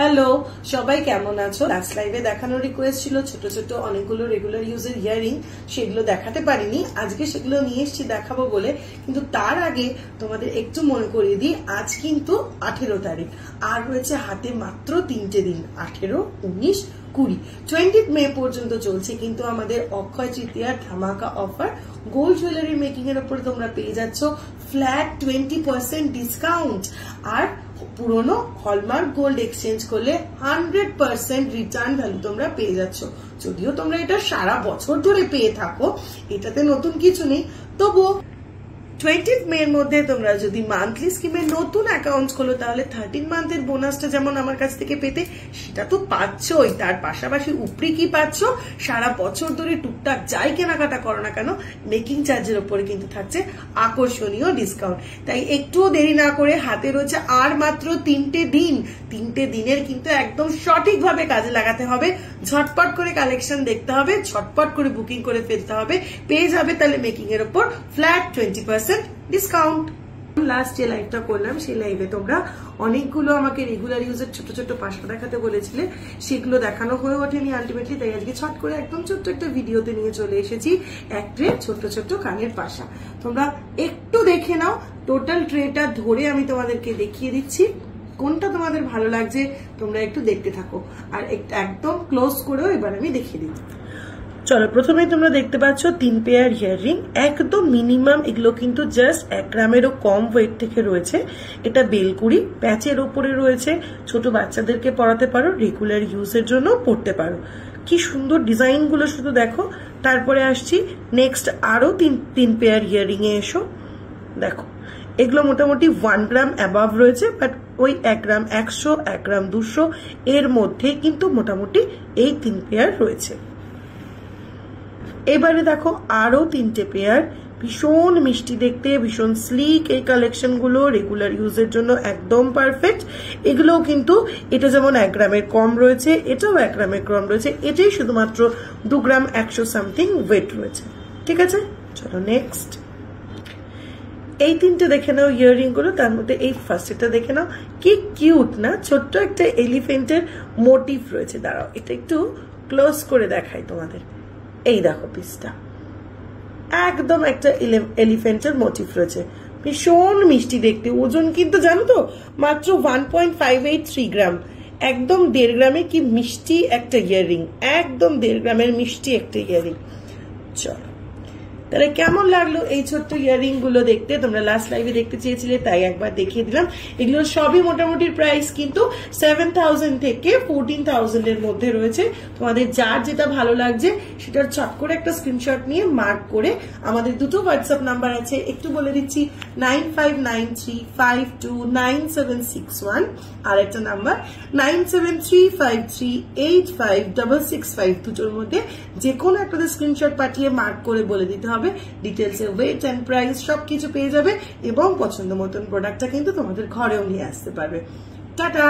Hello, সবাই কেমন আছো? লাস্ট লাইভে দেখানোর রিকোয়েস্ট ছিল ছোট ছোট অনেকগুলো রেগুলার ইউজের ইয়ারিং, সেগুলো দেখাতে পারিনি। আজকে সেগুলো নিয়ে এসেছি দেখাবো বলে। কিন্তু তার আগে তোমাদের একটু মনে করিয়ে দিই, আজ কিন্তু 18 তারিখ, আর রয়েছে হাতে মাত্র 3টে দিন, 18, 19, 20, 20 মে পর্যন্ত চলছে কিন্তু আমাদের অক্ষয় তৃতীয়ার ধামাকা অফার। গোল্ড জুয়েলারি মেকিং এর উপরে তোমরা পেয়ে যাচ্ছ ফ্ল্যাট 20% ডিসকাউন্ট, আর পুরনো হলমার্ক গোল্ড এক্সচেঞ্জ করলে 100% রিটার্ন ভ্যালু তোমরা পেয়ে যাচ্ছ। যদিও তোমরা এটা সারা বছর ধরে পেয়ে থাকো, এটাতে নতুন কিছু নেই, তবুও 20 মে এর মধ্যে তোমরা যদি মান্থলি স্কিমে নতুন অ্যাকাউন্ট খোলো তাহলে 13 মান্থের বোনাসটা যেমন আমার কাছ থেকে পেতে, সেটা তো পাচ্ছই। তার পাশাপাশি উপরি কি পাচ্ছ, সারা বছর ধরে টুকটাক যাই কেনাকাটা করো না কেন মেকিং চার্জের উপরে কিন্তু থাকছে আকর্ষণীয় ডিসকাউন্ট। তাই একটুও দেরি না করে, হাতে রয়েছে আর মাত্র 3টে দিন, 3টে দিনের কিন্তু একদম সঠিকভাবে কাজে লাগাতে হবে। ঝটপট করে কালেকশন দেখতে হবে, ঝটপট করে বুকিং করে ফেলতে হবে, পেয়ে যাবে তাহলে মেকিং এর উপর ফ্ল্যাট 20% ডিসকাউন্ট। লাস্ট যে লাইভটা করলাম সেই লাইভে তোমরা অনেকগুলো আমাকে রেগুলার ইউজের ছোট ছোট পাশা দেখাতে বলেছিলে, সেগুলো দেখানো হয়ে ওঠেনি আলটিমেটলি। তাই আজকে ছট করে একদম ছোট্ট একটা ভিডিওতে নিয়ে চলে এসেছি এক ট্রে ছোট্ট ছোট্ট কানের পাশা। তোমরা একটু দেখে নাও, টোটাল ট্রেটা ধরে আমি তোমাদেরকে দেখিয়ে দিচ্ছি, কোনটা তোমাদের ভালো লাগছে তোমরা একটু দেখতে থাকো, আর একদম ক্লোজ করেও এবার আমি দেখিয়ে দিচ্ছি। চলো, প্রথমে তোমরা দেখতে পাচ্ছ 3 পেয়ার ইয়াররিং, একদম মিনিমাম। এগুলো কিন্তু জাস্ট 1 গ্রামেরও কম ওয়েট থেকে রয়েছে। এটা বেলকুড়ি প্যাচের ওপরে রয়েছে, ছোট বাচ্চাদেরকে পরাতে পারো, রেগুলার ইউজের জন্য পরতে পারো। কি সুন্দর ডিজাইন গুলো শুধু দেখো। তারপরে আসছি নেক্সট আরো 3 পেয়ার ইয়াররিং এ এসো, দেখো এগুলো মোটামুটি 1 গ্রাম অ্যাবাভ রয়েছে, বাট ওই 1 গ্রাম 100, 1 গ্রাম 200 এর মধ্যে কিন্তু মোটামুটি এই 3 পেয়ার রয়েছে। এবারে দেখো আরো 3টে পেয়ার, ভীষণ মিষ্টি দেখতে, ভীষণ স্লিক। এই কালেকশন গুলো রেগুলার ইউজের জন্য একদম পারফেক্ট। এগুলোও কিন্তু এটা যেমন 1 গ্রামের কম রয়েছে, এটাও 1 গ্রামের কম রয়েছে, এটাই শুধুমাত্র 2 গ্রাম 100 সামথিং ওয়েট রয়েছে। ঠিক আছে, চলো নেক্সট এই 3টে দেখে নাও ইয়াররিং গুলো। তার মধ্যে এই ফার্স্ট এটা দেখে নাও, কি কিউট না, ছোট্ট একটা এলিফেন্টের মোটিভ রয়েছে। দাঁড়াও এটা একটু ক্লোজ করে দেখাই তোমাদের। এই দেখো পিসটা, একদম একটা এলিফেন্টের মোটিভ রয়েছে, ভীষণ মিষ্টি দেখতে। ওজন কিন্তু জানো তো মাত্র 1.583 গ্রাম, একদম 1.5 গ্রামে কি মিষ্টি একটা ইয়াররিং, একদম 1.5 গ্রামের মিষ্টি একটা ইয়াররিং। চলো, তাহলে কেমন লাগলো এই ছোট্ট ইয়াররিং গুলো দেখতে? তোমরা লাস্ট লাইভে দেখতে চেয়েছিলে তাই একবার দেখিয়ে দিলাম। এগুলো সবই মোটামুটি প্রাইস কিন্তু 7,000 থেকে 14,000 এর মধ্যে রয়েছে। তোমাদের যার যেটা ভালো লাগছে সেটার চট করে একটা স্ক্রিনশট নিয়ে মার্ক করে, আমাদের দুটো হোয়াটসঅ্যাপ নাম্বার আছে, একটু বলে দিচ্ছি 9593529761, আর একটা নাম্বার 9735385665। দুটোর মধ্যে যে কোনো একটা স্ক্রিনশট পাঠিয়ে মার্ক করে বলে দিতে হবে ডিটেলসে ওয়েট এন্ড প্রাইস সবকিছু পেয়ে যাবে, এবং পছন্দ মতন প্রোডাক্টটা কিন্তু তোমাদের ঘরেও নিয়ে আসতে পারবে। টাটা।